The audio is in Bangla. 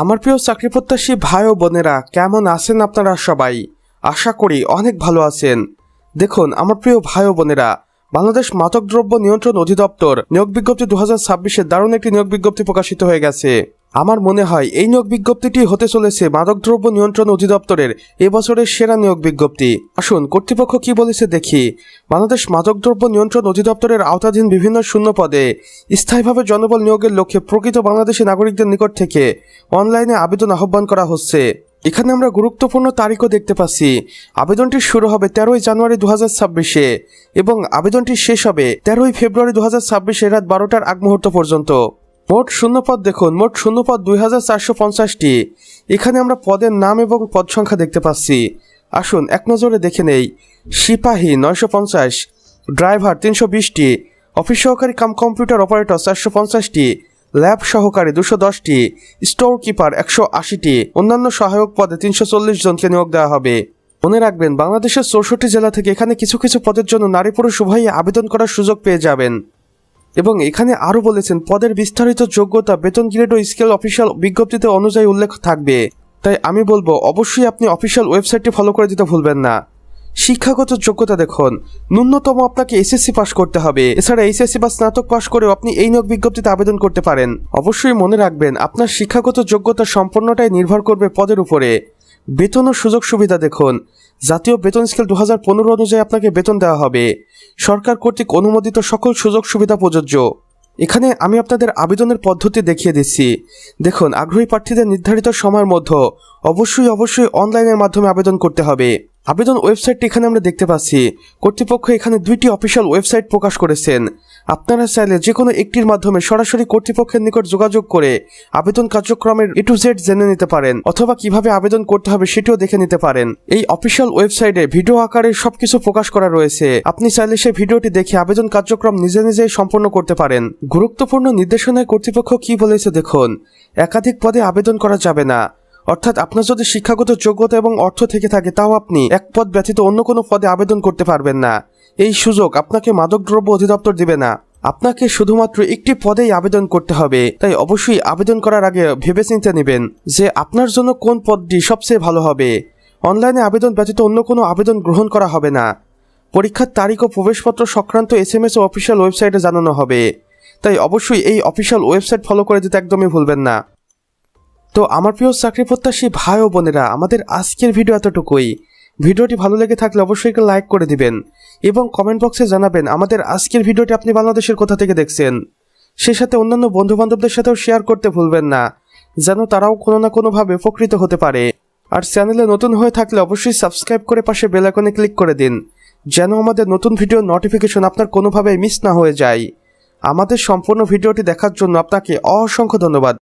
আমার প্রিয় চাকরি প্রত্যাশী ভাই ও বোনেরা, কেমন আছেন আপনারা সবাই? আশা করি অনেক ভালো আছেন। দেখুন আমার প্রিয় ভাই ও বোনেরা, বাংলাদেশ মাদকদ্রব্য নিয়ন্ত্রণ অধিদপ্তর নিয়োগ বিজ্ঞপ্তি 2026-এ দারুণ একটি নিয়োগ বিজ্ঞপ্তি প্রকাশিত হয়ে গেছে। আমার মনে হয় এই নিয়োগ বিজ্ঞপ্তিটি হতে চলেছে মাদকদ্রব্য নিয়ন্ত্রণ অধিদপ্তরের এবছরের সেরা নিয়োগ বিজ্ঞপ্তি। আসুন কর্তৃপক্ষ কি বলেছে দেখি। বাংলাদেশ মাদকদ্রব্য নিয়ন্ত্রণ অধিদপ্তরের আওতাধীন বিভিন্ন শূন্য পদে স্থায়ীভাবে জনবল নিয়োগের লক্ষ্যে প্রকৃত বাংলাদেশি নাগরিকদের নিকট থেকে অনলাইনে আবেদন আহ্বান করা হচ্ছে। এখানে আমরা গুরুত্বপূর্ণ তারিখও দেখতে পাচ্ছি। আবেদনটি শুরু হবে 13ই জানুয়ারি 2026-এ এবং আবেদনটি শেষ হবে 13ই ফেব্রুয়ারি 2026-এ রাত 12টার আগ মুহূর্ত পর্যন্ত। মোট শূন্যপদ দেখুন, মোট শূন্যপদ 2450টি। এখানে আমরা পদের নাম এবং পদ সংখ্যা দেখতে পাচ্ছি। আসুন এক নজরে দেখে নেই। সিপাহী 950, ড্রাইভার 320টি, অফিস সহকারী কাম কম্পিউটার অপারেটর 450টি, ল্যাব সহকারী 210টি, স্টোর কিপার 180টি, অন্যান্য সহায়ক পদে 340 জনকে নিয়োগ দেওয়া হবে। মনে রাখবেন, বাংলাদেশের 64 জেলা থেকে এখানে কিছু কিছু পদের জন্য নারী পুরুষ উভয়ই আবেদন করার সুযোগ পেয়ে যাবেন। এবং এখানে আরও বলেছেন পদের বিস্তারিত যোগ্যতা, বেতন, গ্রেড ও স্কেল অফিসিয়াল বিজ্ঞপ্তিতে অনুযায়ী উল্লেখ থাকবে। তাই আমি বলবো অবশ্যই আপনি অফিসিয়াল ওয়েবসাইটটি ফলো করে দিতে ভুলবেন না। শিক্ষাগত যোগ্যতা দেখুন, ন্যূনতম আপনাকে এসএসসি পাস করতে হবে। এছাড়া এইচএসসি বা স্নাতক পাস করেও আপনি এই নিয়োগ বিজ্ঞপ্তিতে আবেদন করতে পারেন। অবশ্যই মনে রাখবেন আপনার শিক্ষাগত যোগ্যতা সম্পূর্ণটাই নির্ভর করবে পদের উপরে। বেতন ও সুযোগ সুবিধা দেখুন, জাতীয় বেতন স্কেল 2015 অনুযায়ী আপনাকে বেতন দেওয়া হবে। সরকার কর্তৃক অনুমোদিত সকল সুযোগ সুবিধা প্রযোজ্য। এখানে আমি আপনাদের আবেদনের পদ্ধতি দেখিয়ে দিচ্ছি। দেখুন, আগ্রহী প্রার্থীদের নির্ধারিত সময়ের মধ্যে অবশ্যই অনলাইনের মাধ্যমে আবেদন করতে হবে। আবেদন ওয়েবসাইটটি এখানে আমরা দেখতে পাচ্ছি। কর্তৃপক্ষ এখানে 2টি অফিসিয়াল ওয়েবসাইট প্রকাশ করেছেন। আপনারা চাইলে যে কোনো একটির মাধ্যমে সরাসরি কর্তৃপক্ষের নিকট যোগাযোগ করে আবেদন কার্যক্রমের A to Z জেনে নিতে পারেন, অথবা কিভাবে আবেদন করতে হবে সেটিও দেখে নিতে পারেন। এই অফিসিয়াল ওয়েবসাইটে ভিডিও আকারে সবকিছু প্রকাশ করা রয়েছে। আপনি চাইলে সেই ভিডিওটি দেখে আবেদন কার্যক্রম নিজেই সম্পন্ন করতে পারেন। গুরুত্বপূর্ণ নির্দেশনায় কর্তৃপক্ষ কি বলেছে দেখুন, একাধিক পদে আবেদন করা যাবে না। অর্থাৎ আপনার যদি শিক্ষাগত যোগ্যতা এবং অর্থ থেকে থাকে তাও আপনি এক পদ ব্যতীত অন্য কোনো পদে আবেদন করতে পারবেন না। এই সুযোগ আপনাকে মাদকদ্রব্য অধিদপ্তর দিবে না। আপনাকে শুধুমাত্র একটি পদেই আবেদন করতে হবে। তাই অবশ্যই আবেদন করার আগে ভেবেচিন্তে নেবেন যে আপনার জন্য কোন পদটি সবচেয়ে ভালো হবে। অনলাইনে আবেদন ব্যতীত অন্য কোনো আবেদন গ্রহণ করা হবে না। পরীক্ষার তারিখ ও প্রবেশপত্র সংক্রান্ত SMS ও অফিসিয়াল ওয়েবসাইটে জানানো হবে। তাই অবশ্যই এই অফিসিয়াল ওয়েবসাইট ফলো করে দিতে একদমই ভুলবেন না। তো আমার প্রিয় চাকরি প্রত্যাশী ভাই ও বোনেরা, আমাদের আজকের ভিডিও এতটুকুই। ভিডিওটি ভালো লেগে থাকলে অবশ্যই একটা লাইক করে দিবেন এবং কমেন্ট বক্সে জানাবেন আমাদের আজকের ভিডিওটি আপনি বাংলাদেশের কোথা থেকে দেখছেন। সেই সাথে অন্যান্য বন্ধু বান্ধবদের সাথেও শেয়ার করতে ভুলবেন না, যেন তারাও কোনো না কোনোভাবে উপকৃত হতে পারে। আর চ্যানেলে নতুন হয়ে থাকলে অবশ্যই সাবস্ক্রাইব করে পাশে বেল আইকনে ক্লিক করে দিন, যেন আমাদের নতুন ভিডিওর নোটিফিকেশন আপনার কোনোভাবে মিস না হয়ে যায়। আমাদের সম্পূর্ণ ভিডিওটি দেখার জন্য আপনাকে অসংখ্য ধন্যবাদ।